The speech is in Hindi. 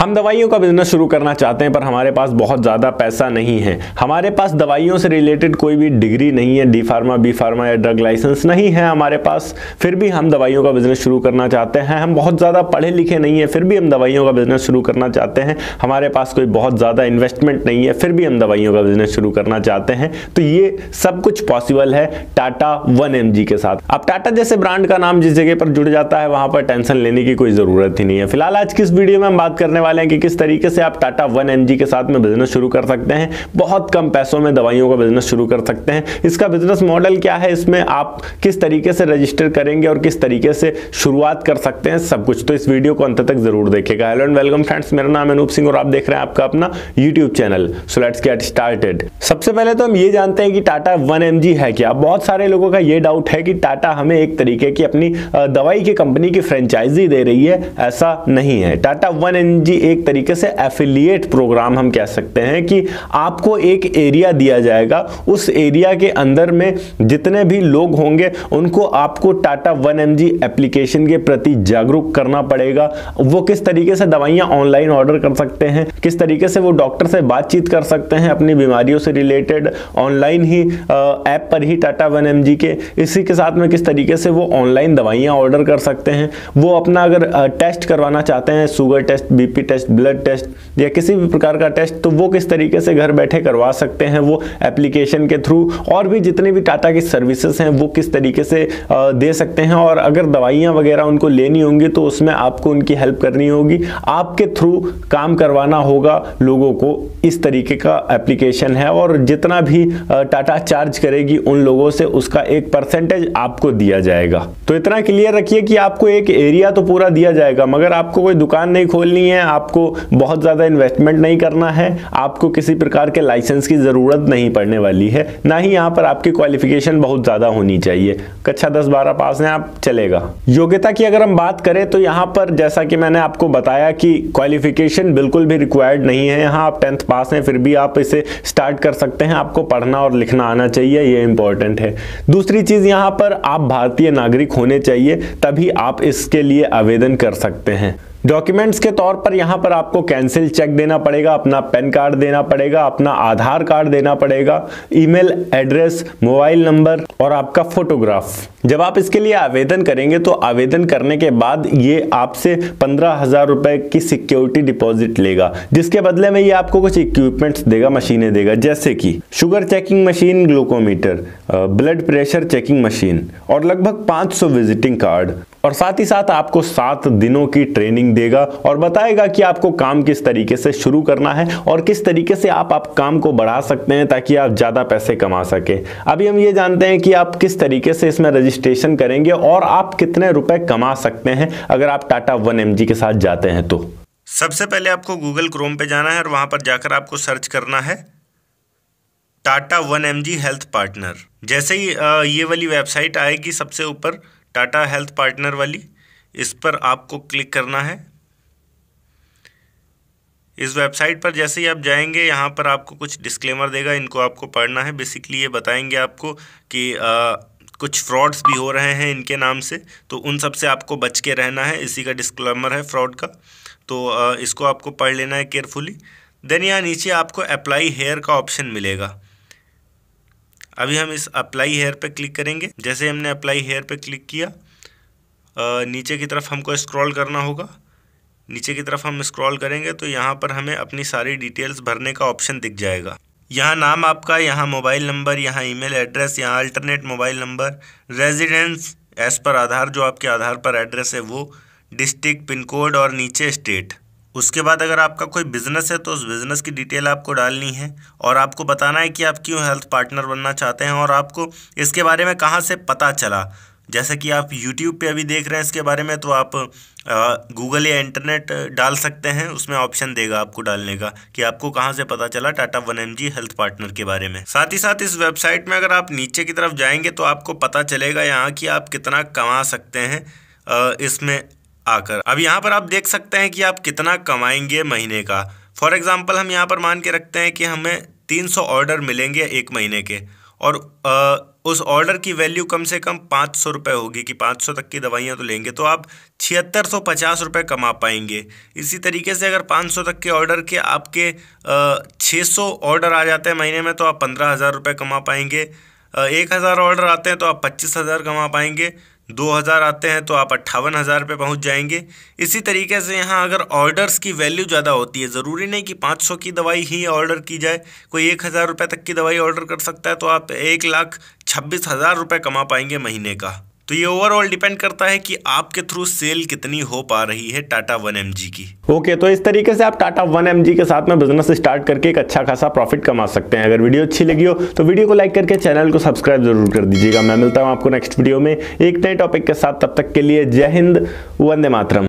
हम दवाइयों का बिजनेस शुरू करना चाहते हैं पर हमारे पास बहुत ज़्यादा पैसा नहीं है। हमारे पास दवाइयों से रिलेटेड कोई भी डिग्री नहीं है, डी फार्मा, बी फार्मा या ड्रग लाइसेंस नहीं है हमारे पास, फिर भी हम दवाइयों का बिजनेस शुरू करना चाहते हैं। हम बहुत ज़्यादा पढ़े लिखे नहीं है, फिर भी हम दवाइयों का बिजनेस शुरू करना चाहते हैं। हमारे पास कोई बहुत ज़्यादा इन्वेस्टमेंट नहीं है, फिर भी हम दवाइयों का बिजनेस शुरू करना चाहते हैं। तो ये सब कुछ पॉसिबल है टाटा 1mg के साथ। अब टाटा जैसे ब्रांड का नाम जिस जगह पर जुड़ जाता है वहां पर टेंशन लेने की कोई ज़रूरत ही नहीं है। फिलहाल आज की इस वीडियो में हम बात करने वाले हैं कि किस तरीके से आप टाटा 1mg के साथ में बिजनेस शुरू कर सकते हैं। बहुत कम पैसों में दवाइयों का बिजनेस शुरू कर सकते हैं। इसका बिजनेस मॉडल क्या है, इसमें आप किस तरीके से रजिस्टर करेंगे और किस तरीके से शुरुआत कर सकते हैं, सब कुछ तो इस वीडियो को अंत तक जरूर देखिएगा। हेलो एंड वेलकम फ्रेंड्स, मेरा नाम है अनूप सिंह और आप देख रहे हैं आपका अपना YouTube channel. So let's get started. सबसे पहले तो हम ये जानते हैं कि टाटा 1mg है क्या। बहुत सारे लोगों का ये डाउट है कि टाटा हमें एक तरीके की अपनी दवाई की कंपनी की फ्रेंचाइजी दे रही है। ऐसा नहीं है। टाटा 1mg एक तरीके से एफिलिएट प्रोग्राम हम कह सकते हैं कि आपको एक एरिया दिया जाएगा, उस एरिया के अंदर में जितने भी लोग होंगे उनको आपको टाटा 1mg एप्लीकेशन के प्रति जागरूक करना पड़ेगा। वो किस तरीके से दवाइयां ऑनलाइन ऑर्डर कर सकते हैं, किस तरीके से वो डॉक्टर से बातचीत कर सकते हैं अपनी बीमारियों से रिलेटेड ऑनलाइन ही ऐप पर ही टाटा 1mg के। इसी के साथ में किस तरीके से वो ऑनलाइन दवाइयां ऑर्डर कर सकते हैं। वो अपना अगर टेस्ट करवाना चाहते हैं, sugar test, BP test, blood test या किसी भी प्रकार का टेस्ट, तो वो किस तरीके से घर बैठे करवा सकते हैं वो एप्लीकेशन के थ्रू। और भी जितनी भी टाटा की सर्विसेज हैं वो किस तरीके से दे सकते हैं। और अगर दवाइयां वगैरह उनको लेनी होंगी तो उसमें आपको उनकी हेल्प करनी होगी, आपके थ्रू काम करवाना होगा लोगों को। इस तरीके का एप्लीकेशन है और जितना भी टाटा चार्ज करेगी उन लोगों से उसका एक परसेंटेज आपको दिया जाएगा। तो इतना क्लियर रखिए कि आपको एक एरिया तो पूरा दिया जाएगा, मगर आपको कोई दुकान नहीं खोलनी है, आपको बहुत ज्यादा इन्वेस्टमेंट नहीं करना है, आपको किसी प्रकार के लाइसेंस की जरूरत नहीं पड़ने वाली है, ना ही यहाँ पर आपकी क्वालिफिकेशन बहुत ज्यादा होनी चाहिए। कक्षा 10-12 पास हैं आप, चलेगा। योग्यता की अगर हम बात करें तो यहाँ पर जैसा कि मैंने आपको बताया कि क्वालिफिकेशन बिल्कुल भी रिक्वायर्ड नहीं है। यहाँ आप 10th पास हैं फिर भी आप इसे स्टार्ट कर सकते हैं। आपको पढ़ना और लिखना आना चाहिए, ये इंपॉर्टेंट है। दूसरी चीज यहाँ पर आप भारतीय नागरिक होने चाहिए, तभी आप इसके लिए आवेदन कर सकते हैं। डॉक्यूमेंट्स के तौर पर यहाँ पर आपको कैंसिल चेक देना पड़ेगा, अपना पैन कार्ड देना पड़ेगा, अपना आधार कार्ड देना पड़ेगा, ईमेल एड्रेस, मोबाइल नंबर और आपका फोटोग्राफ। जब आप इसके लिए आवेदन करेंगे तो आवेदन करने के बाद ये आपसे 15,000 रुपए की सिक्योरिटी डिपॉजिट लेगा, जिसके बदले में ये आपको कुछ इक्विपमेंट्स देगा, मशीनें देगा, जैसे कि sugar checking machine, glucometer, blood pressure checking machine और लगभग 500 विजिटिंग कार्ड। और साथ ही साथ आपको 7 दिनों की ट्रेनिंग देगा और बताएगा कि आपको काम किस तरीके से शुरू करना है और किस तरीके से आप काम को बढ़ा सकते हैं ताकि आप ज्यादा पैसे कमा सके। अभी हम ये जानते हैं कि आप किस तरीके से इसमें रजिस्ट्रेशन करेंगे और आप कितने रुपए कमा सकते हैं अगर आप टाटा 1mg के साथ जाते हैं तो। सबसे पहले आपको गूगल क्रोम पे जाना है और वहां पर जाकर आपको सर्च करना है टाटा 1mg हेल्थ पार्टनर। जैसे ही ये वाली वेबसाइट आएगी सबसे ऊपर टाटा हेल्थ पार्टनर वाली, इस पर आपको क्लिक करना है। इस वेबसाइट पर जैसे ही आप जाएंगे यहाँ पर आपको कुछ डिस्क्लेमर देगा, इनको आपको पढ़ना है। बेसिकली ये बताएंगे आपको कि कुछ फ्रॉड्स भी हो रहे हैं इनके नाम से, तो उन सब से आपको बच के रहना है। इसी का डिस्क्लेमर है फ्रॉड का, तो इसको आपको पढ़ लेना है केयरफुली। देन यहाँ नीचे आपको अप्लाई हेयर का ऑप्शन मिलेगा। अभी हम इस अप्लाई हेयर पे क्लिक करेंगे। जैसे हमने अप्लाई हेयर पे क्लिक किया, नीचे की तरफ हमको स्क्रॉल करना होगा। नीचे की तरफ हम स्क्रॉल करेंगे तो यहाँ पर हमें अपनी सारी डिटेल्स भरने का ऑप्शन दिख जाएगा। यहाँ नाम आपका, यहाँ मोबाइल नंबर, यहाँ ईमेल एड्रेस, यहाँ alternate mobile number, residence as per Aadhaar, जो आपके आधार पर एड्रेस है वो, डिस्ट्रिक्ट, पिन कोड और नीचे स्टेट। उसके बाद अगर आपका कोई बिजनेस है तो उस बिजनेस की डिटेल आपको डालनी है और आपको बताना है कि आप क्यों हेल्थ पार्टनर बनना चाहते हैं और आपको इसके बारे में कहाँ से पता चला। जैसे कि आप YouTube पे अभी देख रहे हैं इसके बारे में, तो आप गूगल या इंटरनेट डाल सकते हैं, उसमें ऑप्शन देगा आपको डालने का कि आपको कहाँ से पता चला टाटा 1mg हेल्थ पार्टनर के बारे में। साथ ही साथ इस वेबसाइट में अगर आप नीचे की तरफ जाएंगे तो आपको पता चलेगा यहाँ कि आप कितना कमा सकते हैं इसमें आकर। अब यहाँ पर आप देख सकते हैं कि आप कितना कमाएंगे महीने का। फॉर एग्जांपल हम यहाँ पर मान के रखते हैं कि हमें 300 ऑर्डर मिलेंगे एक महीने के और उस ऑर्डर की वैल्यू कम से कम 500 रुपये होगी कि 500 तक की दवाइयाँ तो लेंगे तो आप 7650 रुपये कमा पाएंगे। इसी तरीके से अगर 500 तक के ऑर्डर के आपके 600 ऑर्डर आ जाते हैं महीने में तो आप 15,000 रुपये कमा पाएंगे। 1000 ऑर्डर आते हैं तो आप 25,000 कमा पाएंगे। 2000 आते हैं तो आप 58,000 पे पहुंच जाएंगे। इसी तरीके से यहाँ अगर ऑर्डर्स की वैल्यू ज़्यादा होती है, ज़रूरी नहीं कि 500 की दवाई ही ऑर्डर की जाए, कोई 1000 रुपये तक की दवाई ऑर्डर कर सकता है तो आप 1,26,000 रुपये कमा पाएंगे महीने का। तो ये ओवरऑल डिपेंड करता है कि आपके थ्रू सेल कितनी हो पा रही है टाटा 1mg की। ओके, तो इस तरीके से आप टाटा 1mg के साथ में बिजनेस स्टार्ट करके एक अच्छा खासा प्रॉफिट कमा सकते हैं। अगर वीडियो अच्छी लगी हो तो वीडियो को लाइक करके चैनल को सब्सक्राइब जरूर कर दीजिएगा। मैं मिलता हूं आपको नेक्स्ट वीडियो में एक नए टॉपिक के साथ। तब तक के लिए जय हिंद, वंदे मातरम।